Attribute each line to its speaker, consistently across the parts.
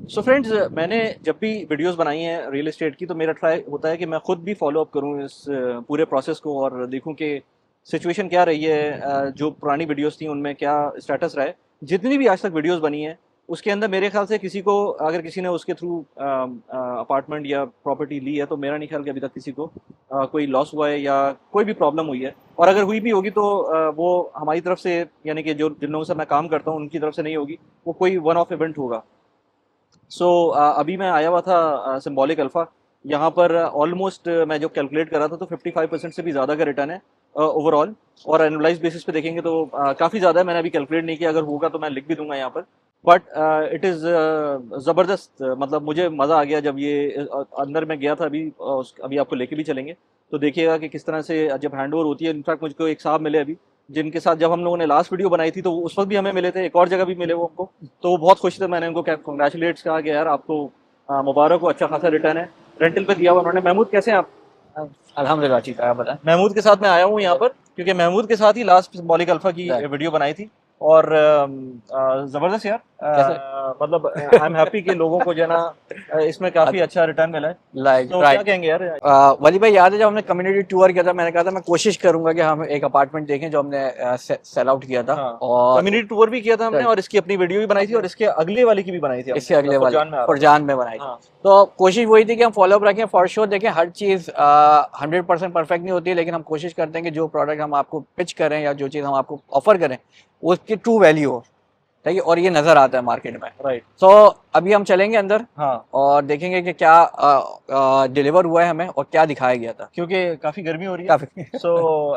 Speaker 1: So friends, मैंने जब भी वीडियोस बनाई हैं रियल एस्टेट की, तो मेरा ट्राई होता है कि मैं खुद भी फॉलो अप करूं इस पूरे प्रोसेस को और देखूं कि सिचुएशन क्या रही है। जो पुरानी वीडियोस थी उनमें क्या स्टेटस रहा है। जितनी भी आज तक वीडियोस बनी हैं उसके अंदर मेरे ख्याल से किसी को, अगर किसी ने उसके थ्रू अपार्टमेंट या प्रॉपर्टी ली है, तो मेरा नहीं ख्याल कि अभी तक किसी को कोई लॉस हुआ है या कोई भी प्रॉब्लम हुई है। और अगर हुई भी होगी तो वो हमारी तरफ से, यानी कि जो जिन लोगों से मैं काम करता हूँ उनकी तरफ से नहीं होगी। वो कोई वन ऑफ इवेंट होगा। अभी मैं आया हुआ था सिंबॉलिक अल्फा। यहाँ पर ऑलमोस्ट मैं जो कैलकुलेट कर रहा था तो 55% से भी ज़्यादा का रिटर्न है ओवरऑल। और एनुअलाइज बेसिस पे देखेंगे तो काफ़ी ज़्यादा है। मैंने अभी कैलकुलेट नहीं किया, अगर होगा तो मैं लिख भी दूंगा यहाँ पर। बट इट इज़ ज़बरदस्त। मतलब मुझे मज़ा आ गया जब ये अंदर में गया था। अभी आपको लेके भी चलेंगे तो देखिएगा कि किस तरह से जब हैंड ओवर होती है। इनफैक्ट मुझको एक साहब मिले अभी, जिनके साथ जब हम लोगों ने लास्ट वीडियो बनाई थी तो उस वक्त भी हमें मिले थे, एक और जगह भी मिले वो हमको। तो वो बहुत खुश थे। मैंने उनको कंग्रेचुलेट्स कहा कि यार आपको मुबारक हो, अच्छा खासा रिटर्न है। रेंटल पे दिया हुआ उन्होंने। महमूद कैसे हैं आप?
Speaker 2: अल्हम्दुलिल्लाह ठीक है, आप बताएं।
Speaker 1: महमूद के साथ मैं आया हूँ यहाँ पर क्योंकि महमूद के साथ ही लास्ट सिंबॉलिक अल्फा की
Speaker 2: राइट।
Speaker 1: वीडियो बनाई थी। और ज़बरदस्त यार।
Speaker 2: कैसे?
Speaker 1: मतलब आई एम हैप्पी कि लोगों को जो है ना इसमें काफ़ी अच्छा रिटर्न मिला है।
Speaker 2: लाइक
Speaker 1: तो क्या
Speaker 2: राइट।
Speaker 1: कहेंगे यार?
Speaker 2: वली भाई, याद है जब हमने कम्युनिटी टूर किया था, मैंने कहा था मैं कोशिश करूंगा कि हम एक अपार्टमेंट देखें जो हमने सेल आउट किया था।
Speaker 1: हाँ,
Speaker 2: और
Speaker 1: कम्युनिटी टूर भी किया था हमने
Speaker 2: राइट,
Speaker 1: और इसकी अपनी वीडियो भी बनाई थी और इसके अगले वाले की भी बनाई थी
Speaker 2: इससे
Speaker 1: हमने,
Speaker 2: अगले
Speaker 1: मतलब
Speaker 2: वाले
Speaker 1: फुरजान में आ रहा
Speaker 2: फुरजान में बनाई
Speaker 1: था।
Speaker 2: थी।
Speaker 1: हाँ।
Speaker 2: तो कोशिश वही थी कि हम फॉलो अप रखें फॉर श्योर। देखें, हर चीज़ 100% परफेक्ट नहीं होती है, लेकिन हम कोशिश करते हैं कि जो प्रोडक्ट हम आपको पिच करें या जो चीज़ हम आपको ऑफर करें उसकी ट्रू वैल्यू हो। ठीक है, और ये नज़र आता है मार्केट में।
Speaker 1: राइट।
Speaker 2: सो अभी हम चलेंगे अंदर
Speaker 1: हाँ,
Speaker 2: और देखेंगे कि क्या डिलीवर हुआ है हमें और क्या दिखाया गया था।
Speaker 1: क्योंकि काफी गर्मी हो रही है।
Speaker 2: काफी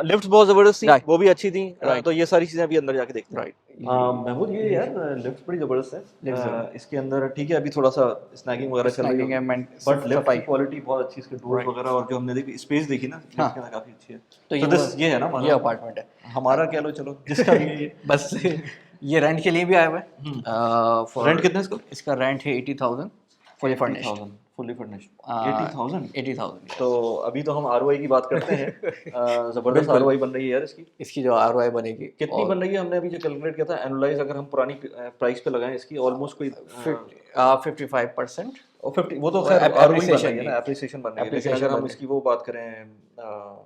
Speaker 1: लिफ्ट बहुत जबरदस्त थी,
Speaker 2: राइट
Speaker 1: वो भी अच्छी थी।
Speaker 2: राइट
Speaker 1: तो ये सारी चीजें अभी अंदर जाके देखते हैं।
Speaker 2: राइट।
Speaker 1: महमूद, ये यार लिफ्ट बड़ी जबरदस्त है।
Speaker 2: लिफ्ट
Speaker 1: इसके अंदर ठीक है, अभी थोड़ा सा स्नैगिंग वगैरह चल रही
Speaker 2: स्नैगिंग है,
Speaker 1: होगी। बट लिफ्ट की
Speaker 2: सफाई।
Speaker 1: क्वालिटी बहुत अच्छी, इसके डोर्स
Speaker 2: राइट।
Speaker 1: वगैरह और जो हमने देखी स्पेस देखी ना लिफ्ट
Speaker 2: हाँ,
Speaker 1: के अंदर, काफी अच्छी है।
Speaker 2: तो
Speaker 1: तो दिस ये है ना
Speaker 2: ये
Speaker 1: हमारा
Speaker 2: अपार्टमेंट है।
Speaker 1: हमारा कह लो, चलो जिसका भी है ये।
Speaker 2: बस ये रेंट के लिए भी आया हुआ है।
Speaker 1: रेंट
Speaker 2: फॉर
Speaker 1: कितना है इसका?
Speaker 2: इसका रेंट है 80,000 फुली फर्निश्ड।
Speaker 1: 80,000 fully furnished. 80,000।
Speaker 2: 80,000
Speaker 1: तो अभी तो हम आरओआई की बात करते हैं। जबरदस्त
Speaker 2: बिल्कुल।
Speaker 1: आरओआई बन रही है यार इसकी।
Speaker 2: इसकी जो आरओआई बनेगी
Speaker 1: कितनी
Speaker 2: और
Speaker 1: बन रही है? हमने अभी जो कैलकुलेट किया था एनुलाइज, अगर हम पुरानी प्राइस पे लगाएं इसकी, ऑलमोस्ट कोई
Speaker 2: 55%।
Speaker 1: और 50। वो तो खैर आरओई बन रही
Speaker 2: एप्रिसिएशन
Speaker 1: है
Speaker 2: की
Speaker 1: ना, एप्रिसिएशन बन रही है। लेकिन
Speaker 2: एप्रिसिएशन
Speaker 1: अगर
Speaker 2: बन
Speaker 1: हम
Speaker 2: रही
Speaker 1: इसकी वो बात करें,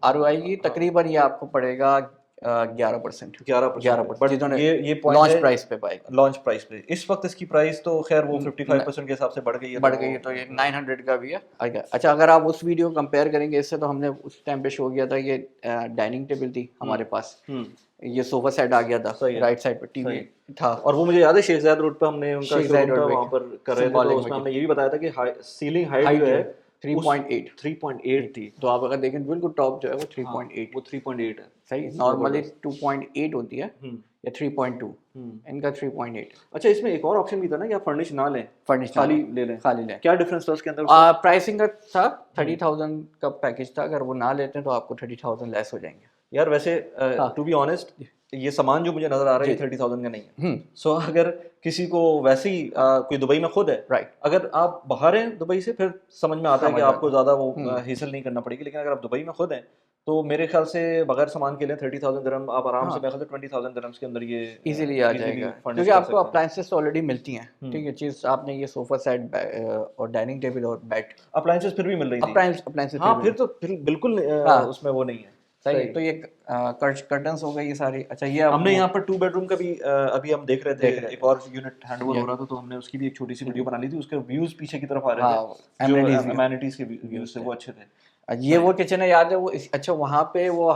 Speaker 2: आरओआई की
Speaker 1: हाँ,
Speaker 2: तकरीबन ये आपको पड़ेगा 11%।
Speaker 1: 11% है।
Speaker 2: 11%
Speaker 1: बट
Speaker 2: जिन्होंने
Speaker 1: ये पॉइंट
Speaker 2: लॉन्च
Speaker 1: है
Speaker 2: प्राइस पे पाएगा।
Speaker 1: लॉन्च प्राइस पे। इस वक्त इसकी प्राइस तो खैर वो
Speaker 2: न-
Speaker 1: 55% के हिसाब से बढ़ गई है, तो
Speaker 2: बढ़ गई है, तो ये 900 का भी है। अच्छा, अगर आप उस वीडियो कंपेयर करेंगे इससे, तो हमने उस टाइम पे शो किया था ये डाइनिंग टेबल थी
Speaker 1: हम्म
Speaker 2: हमारे पास,
Speaker 1: हम्म
Speaker 2: ये सोफा सेट आ गया था,
Speaker 1: सही है,
Speaker 2: राइट साइड पे
Speaker 1: सही
Speaker 2: टीवी
Speaker 1: है।
Speaker 2: था।
Speaker 1: और वो मुझे याद है शेख जायद रोड पे हमने उनका
Speaker 2: शेख जायद
Speaker 1: शोरूम था,
Speaker 2: रोड
Speaker 1: वहां
Speaker 2: पे
Speaker 1: पर कर रहे थे, तो
Speaker 2: सिंबॉलिक में
Speaker 1: उसमें
Speaker 2: की
Speaker 1: हमने ये भी बताया था कि सीलिंग हाइट
Speaker 2: हाइट
Speaker 1: जो
Speaker 2: जो
Speaker 1: है
Speaker 2: है
Speaker 1: उस
Speaker 2: 3.8।
Speaker 1: 3.8 थी।
Speaker 2: तो आप अगर देखें बिल्कुल टॉप जो है वो
Speaker 1: हाँ,
Speaker 2: 3.8।
Speaker 1: वो 3.8 है।
Speaker 2: सही, नॉर्मली
Speaker 1: जबरदस्त।
Speaker 2: 2.8 होती है
Speaker 1: हम्म
Speaker 2: या 3.2,
Speaker 1: हम्म
Speaker 2: इनका 3.8।
Speaker 1: अच्छा, इसमें एक और ऑप्शन भी था ना कि आप फर्निश ना लें,
Speaker 2: फर्निश ना
Speaker 1: खाली
Speaker 2: लें,
Speaker 1: ले लें।
Speaker 2: खाली लें।
Speaker 1: क्या डिफरेंस था उसके अंदर उसका?
Speaker 2: प्राइसिंग का था 30,000 का पैकेज था, अगर वो ना लेते हैं तो आपको 30,000 लेस हो जाएंगे।
Speaker 1: यार वैसे
Speaker 2: हाँ
Speaker 1: टू बी ऑनेस्ट, ये सामान जो मुझे नजर आ रहा है
Speaker 2: जी।
Speaker 1: ये 30,000 का नहीं है। सो अगर किसी को वैसे ही कोई दुबई में खुद है,
Speaker 2: राइट,
Speaker 1: अगर आप बाहर हैं दुबई से, फिर समझ में आता है कि
Speaker 2: समझ
Speaker 1: आपको
Speaker 2: आता
Speaker 1: ज़्यादा वो
Speaker 2: है।
Speaker 1: हेसल नहीं करना पड़ेगी। लेकिन अगर आप दुबई में खुद हैं तो मेरे ख्याल से बगैर सामान के लिए 30,000 दिरहम आप आराम से,
Speaker 2: हाँ,
Speaker 1: मेरे ख्याल से 20,000 दिरहम्स के अंदर ये
Speaker 2: इजीली आ
Speaker 1: इजीली
Speaker 2: जाएगा,
Speaker 1: फर्निश
Speaker 2: क्योंकि
Speaker 1: कर
Speaker 2: आपको
Speaker 1: सकते हैं।
Speaker 2: अप्लायंसेस तो ऑलरेडी मिलती हैं।
Speaker 1: हम्म
Speaker 2: ठीक है, चीज़ आपने ये सोफा सेट और डाइनिंग टेबल और बेड,
Speaker 1: अप्लायंसेस फिर भी मिल रही थी।
Speaker 2: अप्लायंसेस
Speaker 1: हाँ,
Speaker 2: फिर भी।
Speaker 1: फिर बिल्कुल
Speaker 2: हाँ
Speaker 1: उसमें वो नहीं है।
Speaker 2: सही है।
Speaker 1: सही।
Speaker 2: तो ये कर्टन्स हो गई ये सारी। अच्छा, ये
Speaker 1: हमने
Speaker 2: आप
Speaker 1: यहाँ पर 2 बेडरूम का भी अभी हम देख रहे थे,
Speaker 2: देख रहे
Speaker 1: एक
Speaker 2: थे
Speaker 1: और यूनिट हैंडओवर
Speaker 2: ये।
Speaker 1: हो रहा था, तो हमने उसकी भी एक छोटी सी वीडियो बना ली थी। उसके व्यूज पीछे की तरफ आ रहे थे,
Speaker 2: हाँ,
Speaker 1: जो
Speaker 2: एमिनिटीज व्यू
Speaker 1: अमेनिटीज के व्यूज
Speaker 2: व्यूज
Speaker 1: थे
Speaker 2: थे।
Speaker 1: वो अच्छे थे।
Speaker 2: ये
Speaker 1: सही।
Speaker 2: वो किचन है, याद है वो अच्छा वहाँ पे वो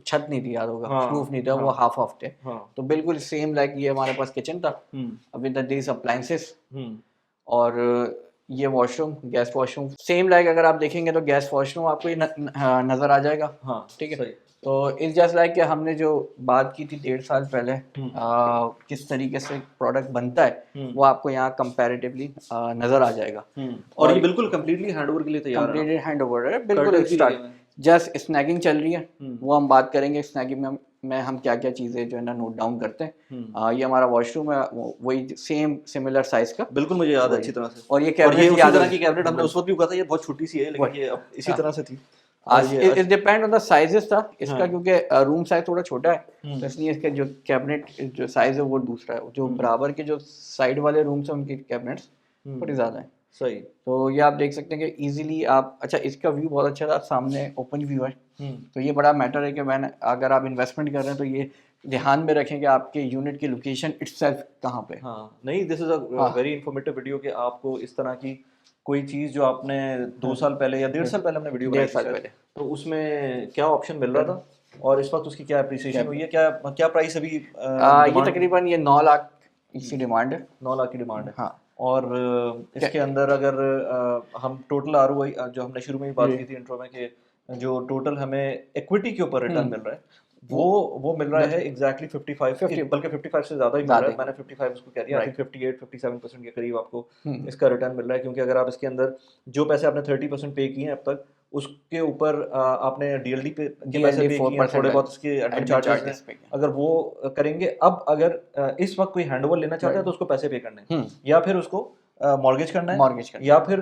Speaker 2: छत नहीं थी, याद होगा, रूफ
Speaker 1: हाँ
Speaker 2: नहीं था,
Speaker 1: हाँ
Speaker 2: वो हाफ हाफ थे।
Speaker 1: हाँ।
Speaker 2: तो बिल्कुल सेम लाइक ये हमारे पास किचन था विद दिस अप्लायंसेस।
Speaker 1: हम्म
Speaker 2: और ये washroom, gas washroom same like, अगर आप देखेंगे तो गैस वॉशरूम आपको ये नज़र आ जाएगा।
Speaker 1: हाँ
Speaker 2: ठीक है,
Speaker 1: सही।
Speaker 2: तो इस जस्ट लाइक कि हमने जो बात की थी 1.5 साल पहले,
Speaker 1: हम्म
Speaker 2: किस तरीके से प्रोडक्ट बनता है
Speaker 1: हम्म
Speaker 2: वो आपको यहाँ कंपैरेटिवली नज़र आ जाएगा।
Speaker 1: और ये
Speaker 2: और
Speaker 1: बिल्कुल कंप्लीटली हैंडओवर के लिए तैयार है ना?
Speaker 2: कंप्लीटेड हैंड ओवर है, बिल्कुल
Speaker 1: कर्टन्स भी लगे
Speaker 2: स्टार्ट।
Speaker 1: हुए हैं।
Speaker 2: जस्ट स्नैगिंग चल रही है,
Speaker 1: हम्म
Speaker 2: वो हम बात करेंगे। स्नैगिंग में हम क्या क्या चीज़ें जो है ना नोट डाउन करते हैं।
Speaker 1: हम्म
Speaker 2: ये हमारा वॉशरूम है, वही सेम सिमिलर साइज का,
Speaker 1: बिल्कुल मुझे याद है
Speaker 2: वही।
Speaker 1: अच्छी तरह से।
Speaker 2: और ये
Speaker 1: और ये
Speaker 2: कैबिनेट
Speaker 1: उसी
Speaker 2: याद
Speaker 1: तरह की कैबिनेट
Speaker 2: होगी
Speaker 1: हमने उस वक्त भी कहा था, ये बहुत छोटी सी है, लेकिन ये अब इसी तरह से थी। और
Speaker 2: आज
Speaker 1: ये
Speaker 2: it depend on the sizes था इसका,
Speaker 1: हाँ।
Speaker 2: क्योंकि रूम साइज थोड़ा छोटा है, तो
Speaker 1: हम्म
Speaker 2: इसलिए इसका जो कैबिनेट जो साइज है वो दूसरा है। जो
Speaker 1: हम्म
Speaker 2: बराबर के जो साइड वाले रूम्स हैं उनकी कैबिनेट्स थोड़ी ज़्यादा है।
Speaker 1: सही।
Speaker 2: तो ये आप देख सकते हैं कि इजीली आप, अच्छा इसका व्यू बहुत अच्छा था, सामने ओपन व्यू है, तो ये बड़ा मैटर है कि मैंने, अगर आप इन्वेस्टमेंट कर रहे हैं तो ये ध्यान में रखें कि आपके यूनिट की लोकेशन इटसेल्फ कहाँ पे।
Speaker 1: हाँ, नहीं, दिस इज़ अ
Speaker 2: हाँ
Speaker 1: वेरी इन्फॉर्मेटिव वीडियो कि आपको इस तरह की कोई चीज़ जो आपने 2 साल पहले या 1.5 साल पहले हमने वीडियो बनाई
Speaker 2: 1.5
Speaker 1: थी
Speaker 2: साल
Speaker 1: शायद,
Speaker 2: पहले
Speaker 1: तो उसमें क्या ऑप्शन मिल रहा था और इस वक़्त उसकी क्या एप्रिसिएशन हुई है? क्या क्या प्राइस अभी
Speaker 2: ये
Speaker 1: डिमांड
Speaker 2: तकरीबन ये 9 लाख इसकी डिमांड है।
Speaker 1: 9 लाख की डिमांड है?
Speaker 2: हाँ
Speaker 1: और इसके अंदर अगर हम टोटल आरओआई जो हमने शुरू में ही बात
Speaker 2: जी
Speaker 1: की थी इंट्रो में कि जो टोटल हमें इक्विटी के ऊपर रिटर्न मिल रहा है,
Speaker 2: वो
Speaker 1: वो मिल रहा है एग्जैक्टली 55
Speaker 2: 50
Speaker 1: बल्कि 55 से ज़्यादा ही मिल रहा
Speaker 2: ज़्यादा
Speaker 1: है।
Speaker 2: ही,
Speaker 1: मैंने 55 उसको कह दिया, आई थिंक
Speaker 2: राइट।
Speaker 1: 58-57% के करीब आपको इसका रिटर्न मिल रहा है, क्योंकि अगर आप इसके अंदर जो पैसे आपने 30% पे किए हैं अब तक, उसके ऊपर आपने डीएलडी पे के पैसे
Speaker 2: डीएलडी
Speaker 1: पे किए हैं,
Speaker 2: 4%
Speaker 1: थोड़े
Speaker 2: है,
Speaker 1: बहुत इसके एडमिन
Speaker 2: एडमिन
Speaker 1: चार्जेस हैं,
Speaker 2: चार्जेस पे।
Speaker 1: अगर वो करेंगे, अब अगर इस वक्त कोई हैंडओवर लेना चाहता है तो उसको पैसे पे करने हैं, या फिर उसको मॉर्गेज करना है,
Speaker 2: मॉर्गेज करना
Speaker 1: या फिर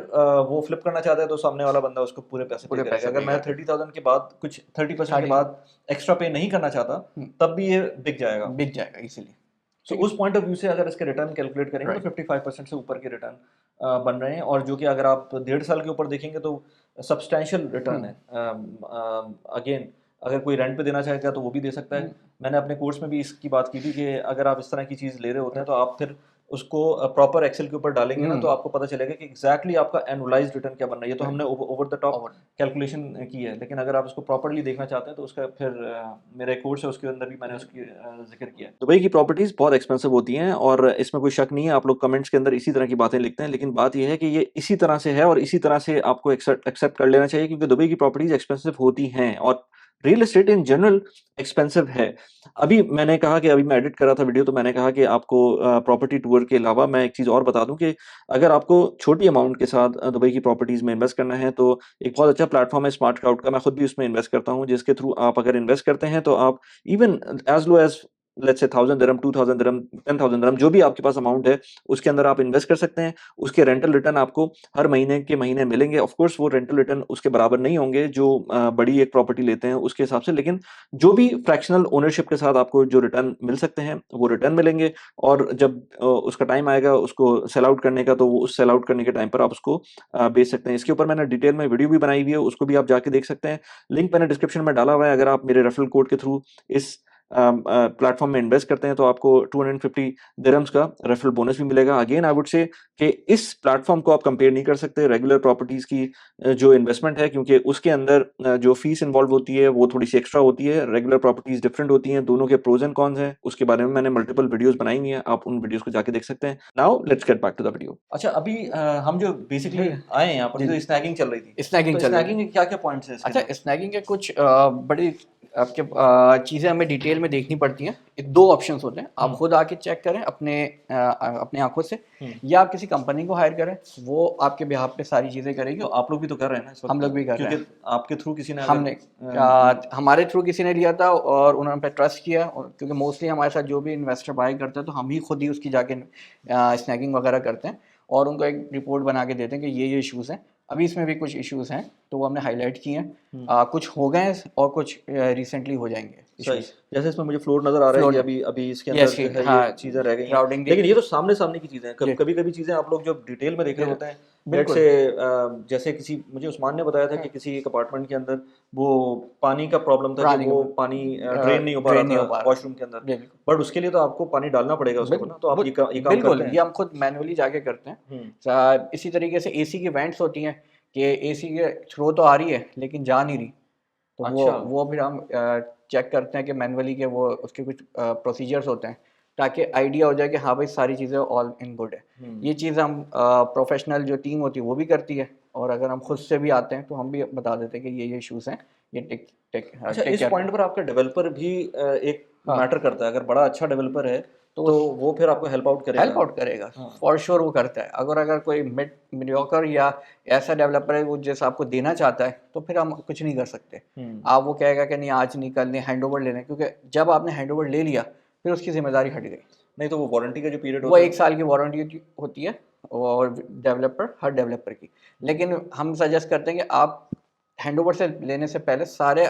Speaker 1: वो फ्लिप करना चाहता है तो सामने वाला बंदा उसको पूरे पैसे पे
Speaker 2: पूरे
Speaker 1: करेगा।
Speaker 2: पैसे
Speaker 1: अगर
Speaker 2: पे
Speaker 1: मैं
Speaker 2: कर देगा।
Speaker 1: 30,000 के बाद कुछ 30% के
Speaker 2: 30
Speaker 1: बाद एक्स्ट्रा पे नहीं करना चाहता, तब भी ये बिक जाएगा।
Speaker 2: बिक जाएगा इजीली।
Speaker 1: सो उस पॉइंट ऑफ व्यू से अगर इसके रिटर्न कैलकुलेट करेंगे तो
Speaker 2: राइट
Speaker 1: 55% से ऊपर के रिटर्न बन रहे हैं, और जो कि अगर आप 1.5 साल के ऊपर देखेंगे तो सब्सटैंशियल रिटर्न है। अगेन, अगर कोई रेंट पे देना चाहेगा तो वो भी दे सकता है। मैंने अपने कोर्स में भी इसकी बात की थी कि अगर आप इस तरह की चीज़ ले रहे होते हैं तो आप फिर उसको प्रॉपर एक्सेल के ऊपर डालेंगे ना, तो आपको पता चलेगा कि एग्जैक्टली आपका एनुअलाइज्ड रिटर्न क्या बन रहा है। ये तो हमने over the top
Speaker 2: over
Speaker 1: calculation की है, लेकिन अगर आप उसको प्रॉपर्ली देखना चाहते हैं तो उसका फिर मेरा एक कोर्स है, उसके अंदर भी मैंने उसकी जिक्र किया है। दुबई की प्रॉपर्टीज बहुत एक्सपेंसिव होती हैं और इसमें कोई शक नहीं है। आप लोग कमेंट्स के अंदर इसी तरह की बातें लिखते हैं, लेकिन बात यह है कि ये इसी तरह से है और इसी तरह से आपको एक्सेप्ट कर लेना चाहिए, क्योंकि दुबई की प्रॉपर्टीज एक्सपेंसिव होती हैं और real estate in general expensive है। अभी मैंने कहा कि अभी मैं एडिट कर रहा था वीडियो, तो मैंने कहा कि आपको प्रॉपर्टी टूर के अलावा मैं एक चीज़ और बता दूं कि अगर आपको छोटी अमाउंट के साथ दुबई की प्रॉपर्टीज़ में इन्वेस्ट करना है, तो एक बहुत अच्छा प्लेटफॉर्म है स्मार्ट क्राउड का। मैं खुद भी उसमें इन्वेस्ट करता हूँ, जिसके थ्रू आप अगर इन्वेस्ट करते हैं तो आप even as low as let's say 1000 दिरहम, 2000 दिरहम, 10,000 दिरहम, जो भी आपके पास अमाउंट है उसके अंदर आप इन्वेस्ट कर सकते हैं। उसके रेंटल रिटर्न आपको हर महीने के महीने मिलेंगे। ऑफ कोर्स वो रेंटल रिटर्न उसके बराबर नहीं होंगे जो बड़ी एक प्रॉपर्टी लेते हैं उसके हिसाब से, लेकिन जो भी फ्रैक्शनल ओनरशिप के साथ आपको जो रिटर्न मिल सकते हैं वो रिटर्न मिलेंगे। और जब उसका टाइम आएगा उसको सेल आउट करने का, तो वो उस सेल आउट करने के टाइम पर आप उसको बेच सकते हैं। इसके ऊपर मैंने डिटेल में वीडियो भी बनाई हुई है, उसको भी आप जाके देख सकते हैं। लिंक मैंने डिस्क्रिप्शन में डाला हुआ है। अगर आप मेरे रेफरल कोड के थ्रू इस प्लेटफॉर्म में इन्वेस्ट करते हैं तो आपको 250 दिरहम्स का रेफरल बोनस भी मिलेगा। अगेन आई वुड से कि इस प्लेटफॉर्म को आप कंपेयर नहीं कर सकते रेगुलर प्रॉपर्टीज की जो इन्वेस्टमेंट है, क्योंकि उसके अंदर जो फीस इन्वॉल्व होती है वो थोड़ी सी एक्स्ट्रा होती है। रेगुलर प्रॉपर्टीज डिफरेंट होती हैं, दोनों के प्रोज एंड कॉन्स हैं, उसके बारे में मैंने मल्टीपल वीडियोस बनाई हुई हैं, आप उन वीडियोस को जाके देख सकते हैं। Now let's get back to the video. अच्छा, अभी हम जो बेसिकली आए हैं यहाँ पर, जो स्नैगिंग चल रही थी,
Speaker 2: स्नैगिंग
Speaker 1: तो
Speaker 2: चल रही
Speaker 1: स्नैगिंग के क्या क्या पॉइंट्स हैं इसके
Speaker 2: अच्छा
Speaker 1: अंदर?
Speaker 2: स्नैगिंग के कुछ बड़ी आपके चीज़ें हमें डिटेल में देखनी पड़ती हैं। दो ऑप्शंस होते हैं, आप खुद आके चेक करें अपने आंखों से, या आप किसी कंपनी को हायर करें, वो आपके बिहाफ पे सारी चीज़ें करेगी।
Speaker 1: तो आप लोग भी तो कर रहे हैं ना इस वक्त,
Speaker 2: हम लोग भी कर रहे हैं।
Speaker 1: क्योंकि आपके थ्रू किसी ने
Speaker 2: हमने हमारे थ्रू किसी ने लिया था और उन्होंने पे ट्रस्ट किया, और क्योंकि मोस्टली हमारे साथ जो भी इन्वेस्टर बाय करते हैं तो हम ही खुद ही उसकी जाके स्नैगिंग वगैरह करते हैं और उनको एक रिपोर्ट बना के देते हैं कि ये इश्यूज़ हैं। अभी इसमें भी कुछ इश्यूज़ हैं तो वो हमने हाईलाइट किए हैं। कुछ हो गए हैं और कुछ रिसेंटली हो जाएंगे
Speaker 1: सही।
Speaker 2: issues।
Speaker 1: जैसे इसमें मुझे फ्लोर नजर आ रहा है,
Speaker 2: फ्लोर
Speaker 1: ये अभी अभी इसके अंदर
Speaker 2: यस
Speaker 1: जो है
Speaker 2: हाँ
Speaker 1: ये चीजें रह गई हैं,
Speaker 2: क्राउडिंग
Speaker 1: लेकिन ये तो सामने सामने की चीजें हैं।
Speaker 2: जी
Speaker 1: कभी कभी चीजें आप लोग जब डिटेल में देख रहे होते हैं, लेट
Speaker 2: बिल्कुल
Speaker 1: से जैसे किसी, मुझे उस्मान ने बताया था कि किसी एक अपार्टमेंट के अंदर वो पानी का प्रॉब्लम था कि
Speaker 2: पुरानी
Speaker 1: वो पानी ड्रेन नहीं हो पा रहा
Speaker 2: ड्रेन नहीं हो
Speaker 1: था
Speaker 2: पा रहा
Speaker 1: वॉशरूम के अंदर,
Speaker 2: बिल्कुल
Speaker 1: बट उसके लिए तो आपको पानी डालना पड़ेगा उसके ऊपर ना, तो आप ये काम
Speaker 2: बिल्कुल
Speaker 1: करते
Speaker 2: ये
Speaker 1: हैं?
Speaker 2: हम खुद मैनुअली जाके करते हैं। इसी तरीके से एसी की वेंट्स होती हैं कि एसी के थ्रो तो आ रही है लेकिन जा नहीं रही, तो
Speaker 1: अच्छा।
Speaker 2: वो फिर हम चेक करते हैं कि मैनुअली के वो उसके कुछ प्रोसीजर्स होते हैं ताकि आइडिया हो जाए कि हाँ भाई सारी चीज़ें ऑल इन गुड है। ये चीज़ हम प्रोफेशनल जो टीम होती है वो भी करती है, और अगर हम खुद से भी आते हैं तो हम भी बता देते हैं कि ये इश्यूज़ हैं, ये टेक टेक
Speaker 1: अच्छा,
Speaker 2: टेक
Speaker 1: इस
Speaker 2: केयर।
Speaker 1: पॉइंट पर आपका डेवलपर भी एक
Speaker 2: हाँ
Speaker 1: मैटर करता है। अगर बड़ा अच्छा डेवलपर है
Speaker 2: तो
Speaker 1: तो वो फिर आपको हेल्प आउट
Speaker 2: हेल्प
Speaker 1: करेगा।
Speaker 2: आउट करेगा,
Speaker 1: हाँ।
Speaker 2: फॉर श्योर वो करता है। अगर अगर कोई मिड मीडियोकर या ऐसा डेवलपर है वो जैसा आपको देना चाहता है तो फिर हम कुछ नहीं कर सकते। आप वो कहेगा कि नहीं आज नहीं कल नहीं हैंड ओवर ले लें, क्योंकि जब आपने हैंड ओवर ले लिया फिर उसकी जिम्मेदारी हट गई।
Speaker 1: नहीं तो वो वारंटी का जो पीरियड
Speaker 2: वो
Speaker 1: होता है,
Speaker 2: 1 साल की वारंटी होती है और हर डेवलपर की, लेकिन हम सजेस्ट करते हैं कि आप हैंड ओवर से लेने से पहले सारे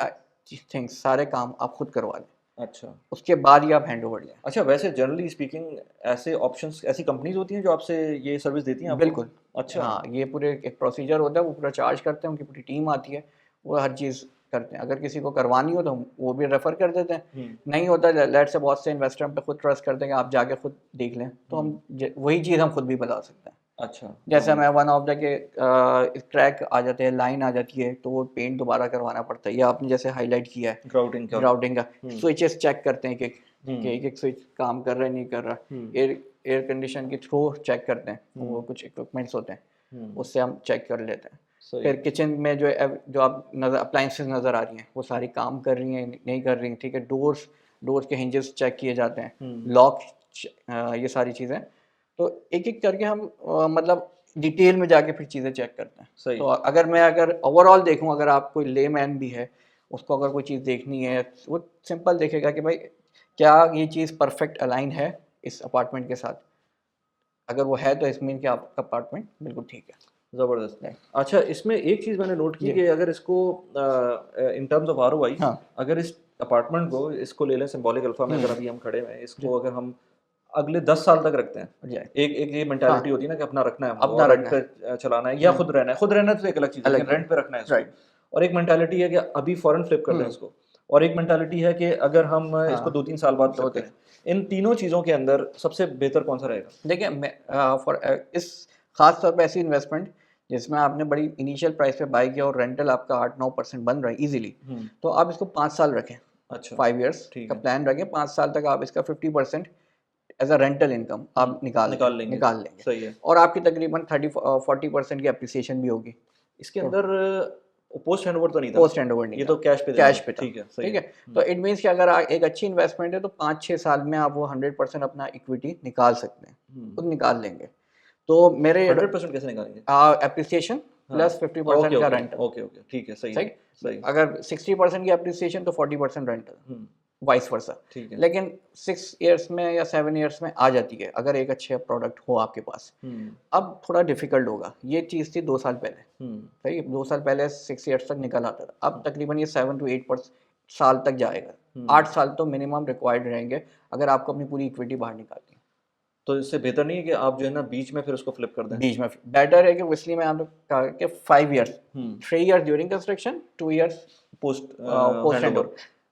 Speaker 2: थिंग्स सारे काम आप खुद करवा लें।
Speaker 1: अच्छा
Speaker 2: उसके बाद ही आप हैंड ओवर लें।
Speaker 1: अच्छा, वैसे जनरली स्पीकिंग ऐसे ऑप्शंस, ऐसी कंपनीज होती हैं जो आपसे ये सर्विस देती हैं आपको?
Speaker 2: बिल्कुल।
Speaker 1: अच्छा।
Speaker 2: हाँ, ये पूरे एक प्रोसीजर होता है, वो पूरा चार्ज करते हैं, उनकी पूरी टीम आती है, वो हर चीज़ करते हैं। अगर किसी को करवानी हो तो हम वो भी रेफ़र कर देते हैं,
Speaker 1: हम्म
Speaker 2: नहीं होता लेट्स से बहुत से इन्वेस्टर हम पे खुद ट्रस्ट करते हैं कि आप जाके खुद देख लें, तो हम वही चीज़ हम खुद भी बता सकते हैं।
Speaker 1: अच्छा।
Speaker 2: जैसे मैं वन ऑफ द के क्रैक आ जाते हैं, लाइन आ जाती है, तो वो पेंट दोबारा करवाना पड़ता है, या आपने जैसे हाईलाइट किया है
Speaker 1: ग्राउटिंग का।
Speaker 2: ग्राउटिंग का, स्विचेस चेक करते हैं कि
Speaker 1: हम्म
Speaker 2: एक स्विच काम कर रहा है नहीं कर रहा,
Speaker 1: हम्म
Speaker 2: एयर एयर कंडीशन की थ्रो चेक करते हैं, वो कुछ इक्विपमेंट्स होते हैं, उससे हम चेक कर लेते हैं।
Speaker 1: सही।
Speaker 2: फिर किचन में जो आप नज़र अप्लाइंसेस नज़र आ रही हैं, वो सारी काम कर रही हैं नहीं कर रही हैं, ठीक है। डोर्स के हिंजेस चेक किए जाते हैं, लॉक, ये सारी चीज़ें। तो एक एक करके हम मतलब डिटेल में जाके फिर चीज़ें चेक करते हैं।
Speaker 1: सही।
Speaker 2: तो अगर ओवरऑल देखूं, अगर आप कोई लेमैन भी है, उसको अगर कोई चीज़ देखनी है, वो सिंपल देखेगा कि भाई क्या ये चीज़ परफेक्ट अलाइन है इस अपार्टमेंट के साथ। अगर वो है तो इस मीन कि आपका अपार्टमेंट बिल्कुल ठीक है।
Speaker 1: ज़बरदस्त।
Speaker 2: Right.
Speaker 1: अच्छा, इसमें एक चीज़ मैंने नोट की
Speaker 2: जी।
Speaker 1: कि अगर इसको इन टर्म्स ऑफ आरओआई,
Speaker 2: हाँ
Speaker 1: अगर इस अपार्टमेंट को, इसको ले लें सिंबॉलिक अल्फा में, अगर अभी हम खड़े हैं,
Speaker 2: जी
Speaker 1: इसको अगर हम अगले 10 साल तक रखते हैं,
Speaker 2: जी
Speaker 1: एक एक ये
Speaker 2: हाँ,
Speaker 1: मेंटालिटी होती है ना कि अपना रखना है हमको
Speaker 2: अपना
Speaker 1: और रेंट
Speaker 2: रखना
Speaker 1: पे
Speaker 2: है।
Speaker 1: चलाना है या खुद रहना है। खुद रहना तो एक अलग चीज़ है,
Speaker 2: अलग
Speaker 1: लेकिन
Speaker 2: चीज़
Speaker 1: रेंट पे रखना है इसको।
Speaker 2: राइट।
Speaker 1: और एक मेंटालिटी है कि अभी फौरन फ्लिप कर दें इसको, और एक मेंटालिटी है कि अगर हम इसको
Speaker 2: हाँ
Speaker 1: 2-3 साल बाद
Speaker 2: दो
Speaker 1: फ्लिप
Speaker 2: तीन
Speaker 1: करें। इन तीनों चीज़ों के अंदर सबसे बेहतर कौन सा रहेगा?
Speaker 2: देखिए, मैं इस खास तौर पे ऐसी इन्वेस्टमेंट जिसमें आपने बड़ी इनिशियल प्राइस पे बाय किया और रेंटल आपका 8-9% बन रहा है इजीली,
Speaker 1: हुँ,
Speaker 2: तो आप इसको 5 साल रखें।
Speaker 1: अच्छा,
Speaker 2: 5 इयर्स
Speaker 1: ठीक
Speaker 2: का
Speaker 1: है।
Speaker 2: प्लान रखें, 5 साल तक आप इसका 50% एज अ रेंटल इनकम आप
Speaker 1: निकाल लेंगे,
Speaker 2: निकाल लेंगे,
Speaker 1: सही है।
Speaker 2: और आपकी तकरीबन 30-40% की अप्रिसिएशन भी होगी।
Speaker 1: इसके
Speaker 2: तो
Speaker 1: अंदर पोस्ट हैंडओवर तो नहीं था?
Speaker 2: पोस्ट हैंड ओवर नहीं
Speaker 1: ये
Speaker 2: था,
Speaker 1: तो कैश पे देना
Speaker 2: कैश
Speaker 1: था,
Speaker 2: पे था,
Speaker 1: ठीक है, सही
Speaker 2: ठीक
Speaker 1: है।
Speaker 2: है। तो इट मीन्स कि अगर एक अच्छी इन्वेस्टमेंट है तो 5-6 साल में आप वो 100% अपना इक्विटी निकाल सकते हैं, खुद निकाल लेंगे। तो मेरे
Speaker 1: 100% कैसे निकालेंगे?
Speaker 2: एप्रिसिएशन
Speaker 1: हाँ,
Speaker 2: प्लस
Speaker 1: ओके,
Speaker 2: 50% का
Speaker 1: ओके,
Speaker 2: रेंटल,
Speaker 1: ओके, ओके, ठीक है, सही है,
Speaker 2: सही।
Speaker 1: सही।
Speaker 2: अगर 60% की एप्रिसिएशन तो 40% रेंटल,
Speaker 1: हुँ,
Speaker 2: वाइस वर्सा।
Speaker 1: ठीक है।
Speaker 2: लेकिन 6 इयर्स में या 7 इयर्स में आ जाती है अगर एक अच्छे प्रोडक्ट हो आपके पास।
Speaker 1: हुँ,
Speaker 2: अब थोड़ा डिफिकल्ट होगा, ये चीज़ थी 2 साल पहले,
Speaker 1: हुँ,
Speaker 2: सही है। 2 साल पहले 6 इयर्स तक निकल आता था, अब तकरीबन ये 7 to 8 साल तक जाएगा। 8 साल तो मिनिमम रिक्वायर्ड रहेंगे अगर आपको अपनी पूरी इक्विटी बाहर निकालनी है।
Speaker 1: तो इससे बेहतर नहीं है कि आप जो है ना बीच में फिर उसको फ्लिप कर दें?
Speaker 2: बीच में बेटर है कि इसलिए मैं आपको कहा कि 5 इयर्स,
Speaker 1: हुँ,
Speaker 2: 3 years during construction, 2 years
Speaker 1: post
Speaker 2: post
Speaker 1: handover,
Speaker 2: handover,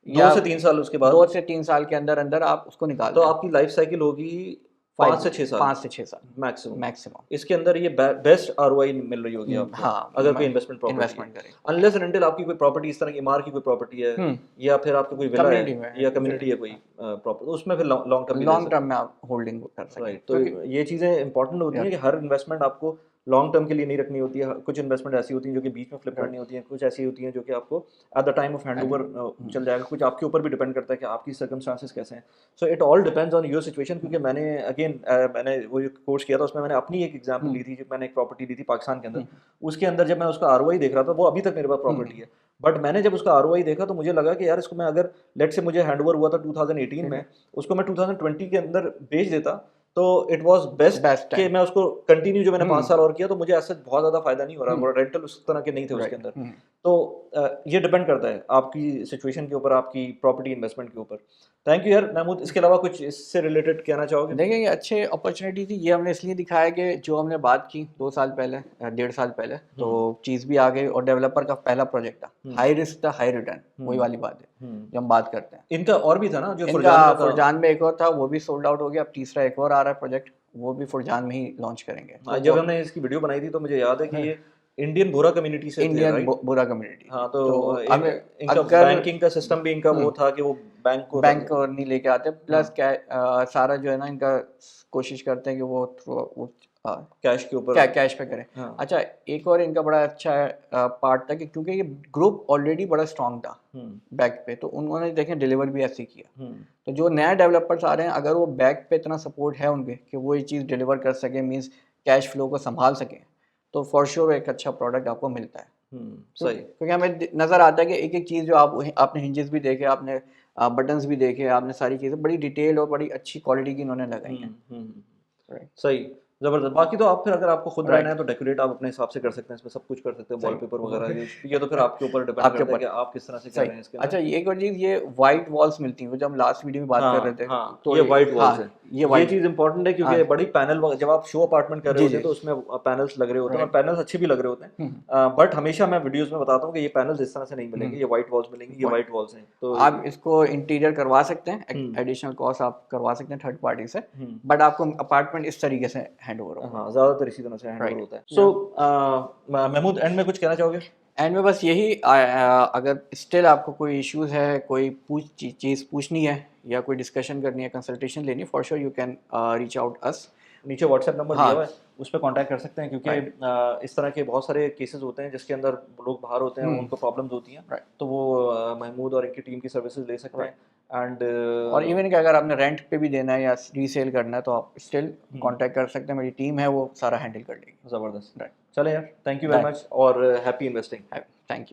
Speaker 1: 2
Speaker 2: या
Speaker 1: से 3 साल उसके बाद,
Speaker 2: 2 से 3 साल के अंदर अंदर आप उसको निकाल
Speaker 1: तो
Speaker 2: लें।
Speaker 1: आपकी लाइफ साइकिल होगी 5
Speaker 2: 5
Speaker 1: से 6 साल
Speaker 2: 5 से 6 साल
Speaker 1: मैक्सिमम।
Speaker 2: मैक्सिमम।
Speaker 1: इसके अंदर ये बेस्ट आरओआई मिल रही होगी आपको,
Speaker 2: हाँ,
Speaker 1: अगर कोई इन्वेस्टमेंट प्रॉपर्टी है।
Speaker 2: इन्वेस्टमेंट करें।
Speaker 1: अनलेस एंड अनटिल आपकी कोई प्रॉपर्टी इस तरह की इमारत की कोई प्रॉपर्टी है, या फिर आपकी कोई विला है
Speaker 2: कम्युनिटी में
Speaker 1: या
Speaker 2: है,
Speaker 1: कम्युनिटी है कोई प्रॉपर्टी, तो उसमें फिर लॉन्ग टर्म भी ले
Speaker 2: लॉन्ग
Speaker 1: सकते
Speaker 2: टर्म
Speaker 1: हैं।
Speaker 2: में आप होल्डिंग कर सकें,
Speaker 1: राइट, तो
Speaker 2: क्योंकि
Speaker 1: ये चीज़ें इंपॉर्टेंट होती हैं कि हर इन्वेस्टमेंट आपको लॉन्ग टर्म के लिए नहीं रखनी होती है। कुछ इन्वेस्टमेंट ऐसी होती हैं जो कि बीच में फ्लिप करनी होती हैं, कुछ ऐसी होती हैं जो कि आपको at the time of handover चल जाएगा। कुछ आपके ऊपर भी डिपेंड करता है कि आपकी सर्कमस्टांसेस कैसे हैं। So it all depends on your situation, क्योंकि मैंने अगेन मैंने वो जो कोर्स किया था उसमें मैंने अपनी एक एग्जांपल ली थी, जब मैंने एक प्रॉपर्टी ली थी पाकिस्तान के अंदर। उसके अंदर जब मैं उसका आरओआई देख रहा था, वो अभी तक मेरे पास प्रॉपर्टी है, बट मैंने जब उसका आरओआई देखा तो मुझे लगा कि यार इसको मैं अगर लेट से मुझे हैंडओवर हुआ था 2018 में, उसको मैं 2020 के अंदर बेच देता तो इट वाज बेस्ट
Speaker 2: बेस्ट
Speaker 1: कि
Speaker 2: टाइम।
Speaker 1: मैं उसको कंटिन्यू जो मैंने 5 साल और किया, तो मुझे ऐसा बहुत ज़्यादा फायदा नहीं हो रहा, वो रेंटल उस तरह के नहीं थे उसके
Speaker 2: राइट।
Speaker 1: अंदर। तो ये डिपेंड करता है आपकी सिचुएशन के ऊपर, आपकी प्रॉपर्टी इन्वेस्टमेंट के ऊपर। थैंक यू यार महमूद, इसके अलावा कुछ इससे रिलेटेड कहना चाहोगे?
Speaker 2: देखिए, ये अच्छे अपॉर्चुनिटी थी, ये हमने इसलिए दिखाया कि जो हमने बात की 2 साल पहले, 1.5 साल पहले, तो चीज़ भी आ गई और डेवलपर का पहला प्रोजेक्ट था, हाई रिस्क था हाई रिटर्न, वही वाली बात है जो हम बात करते हैं।
Speaker 1: इनका और भी था ना जो
Speaker 2: इनका
Speaker 1: फुरजान में था?
Speaker 2: फुरजान में एक और था, वो भी सोल्ड आउट हो गया। अब तीसरा एक और आ रहा है प्रोजेक्ट, वो भी फुरजान में ही लॉन्च करेंगे। तो
Speaker 1: जब हमने इसकी वीडियो बनाई थी तो मुझे याद है कि ये इंडियन भूरा कम्युनिटी से थे,
Speaker 2: इंडियन
Speaker 1: राइट?
Speaker 2: बुरा कम्युनिटी,
Speaker 1: हाँ,
Speaker 2: तो
Speaker 1: तो
Speaker 2: हमें
Speaker 1: इनका
Speaker 2: अगर
Speaker 1: बैंकिंग का सिस्टम भी इनका वो था कि वो बैंक को
Speaker 2: बैंक नहीं लेके आते, प्लस सारा जो है ना इनका कोशिश करते हैं कि वो थ्रू
Speaker 1: कैश के ऊपर।
Speaker 2: कैश पे करें।
Speaker 1: हाँ,
Speaker 2: अच्छा, एक और इनका बड़ा अच्छा पार्ट था कि क्योंकि ये ग्रुप ऑलरेडी बड़ा स्ट्रांग था बैक पे, तो उन्होंने देखें डिलीवर भी ऐसे किया। तो जो नए डेवलपर्स आ रहे हैं, अगर वो बैक पे इतना सपोर्ट है उनके कि वो ये चीज़ डिलीवर कर सके, मींस कैश फ्लो को संभाल सकें, तो फॉर श्योर एक अच्छा प्रोडक्ट आपको मिलता है।
Speaker 1: सही।
Speaker 2: क्योंकि हमें नज़र आता है कि एक एक चीज़ जो आपने हिंजेस भी देखे, आपने बटन्स भी देखे, आपने सारी चीज़ें बड़ी डिटेल और बड़ी अच्छी क्वालिटी की इन्होंने लगाई हैं।
Speaker 1: हम्म,
Speaker 2: राइट।
Speaker 1: सही। जबरदस्त। बाकी तो आप फिर अगर आपको खुद
Speaker 2: Right.
Speaker 1: रहना है तो डेकोरेट आप अपने हिसाब से कर सकते हैं, इसमें सब कुछ कर सकते हैं,
Speaker 2: सही।
Speaker 1: वॉलपेपर वगैरह ये तो फिर आपके ऊपर डिपेंड
Speaker 2: आपके
Speaker 1: करता है
Speaker 2: ऊपर।
Speaker 1: कि आप किस तरह से कर
Speaker 2: सही।
Speaker 1: रहे हैं इसके
Speaker 2: अच्छा,
Speaker 1: अंदर।
Speaker 2: ये एक और चीज़, ये वाइट वॉल्स मिलती हैं, वो जो हम लास्ट वीडियो में बात कर रहे थे,
Speaker 1: हाँ,
Speaker 2: तो
Speaker 1: ये वाइट वॉल्स
Speaker 2: हाँ,
Speaker 1: है।
Speaker 2: ये
Speaker 1: ये
Speaker 2: वाइट,
Speaker 1: चीज़ इम्पोर्टेंट है
Speaker 2: हाँ,
Speaker 1: क्योंकि बड़ी पैनल जब आप शो अपार्टमेंट कर रहे
Speaker 2: जी,
Speaker 1: होते हैं
Speaker 2: जी।
Speaker 1: तो उसमें पैनल्स लग रहे होते हैं और
Speaker 2: राइट।
Speaker 1: पैनल्स अच्छे भी लग रहे होते हैं।
Speaker 2: हुँ,
Speaker 1: बट हमेशा मैं वीडियोस में बताता हूँ कि ये पैनल्स इस तरह से नहीं मिलेंगे,
Speaker 2: हुँ,
Speaker 1: ये वाइट वॉल्स मिलेंगी, ये
Speaker 2: वाइट।
Speaker 1: वाइट वॉल्स हैं। तो
Speaker 2: आप इसको इंटीरियर करवा सकते हैं,
Speaker 1: हुँ,
Speaker 2: एडिशनल कॉस्ट आप करवा सकते हैं थर्ड पार्टी से,
Speaker 1: हुँ।
Speaker 2: बट आपको अपार्टमेंट इस तरीके से हैंड ओवर होगा।
Speaker 1: हाँ, ज़्यादातर इसी तरह से हैंडओवर
Speaker 2: राइट।
Speaker 1: होता है। सो महमूद, एंड में कुछ कहना चाहोगे?
Speaker 2: एंड में बस यही, अगर स्टिल आपको कोई इश्यूज है, कोई चीज़ पूछनी है या कोई डिस्कशन करनी है, कंसल्टेशन लेनी है, for sure you can reach out us.
Speaker 1: नीचे व्हाट्सएप नंबर दिया
Speaker 2: हाँ,
Speaker 1: हुआ है, उस पर कांटेक्ट कर सकते हैं क्योंकि
Speaker 2: राइट।
Speaker 1: इस तरह के बहुत सारे केसेस होते हैं जिसके अंदर लोग बाहर होते हैं,
Speaker 2: हुँ,
Speaker 1: उनको प्रॉब्लम्स होती हैं,
Speaker 2: राइट,
Speaker 1: तो वो महमूद और इनकी टीम की सर्विसेज ले सकते
Speaker 2: राइट।
Speaker 1: हैं। एंड
Speaker 2: और इवन कि अगर आपने रेंट पे भी देना है या रीसेल करना है, तो आप स्टिल कांटेक्ट कर सकते हैं, मेरी टीम है वो सारा हैंडल कर लेगी।
Speaker 1: ज़बरदस्त।
Speaker 2: राइट।
Speaker 1: चले यार, thank you very
Speaker 2: thank
Speaker 1: much और हैप्पी इन्वेस्टिंग।
Speaker 2: Thank you.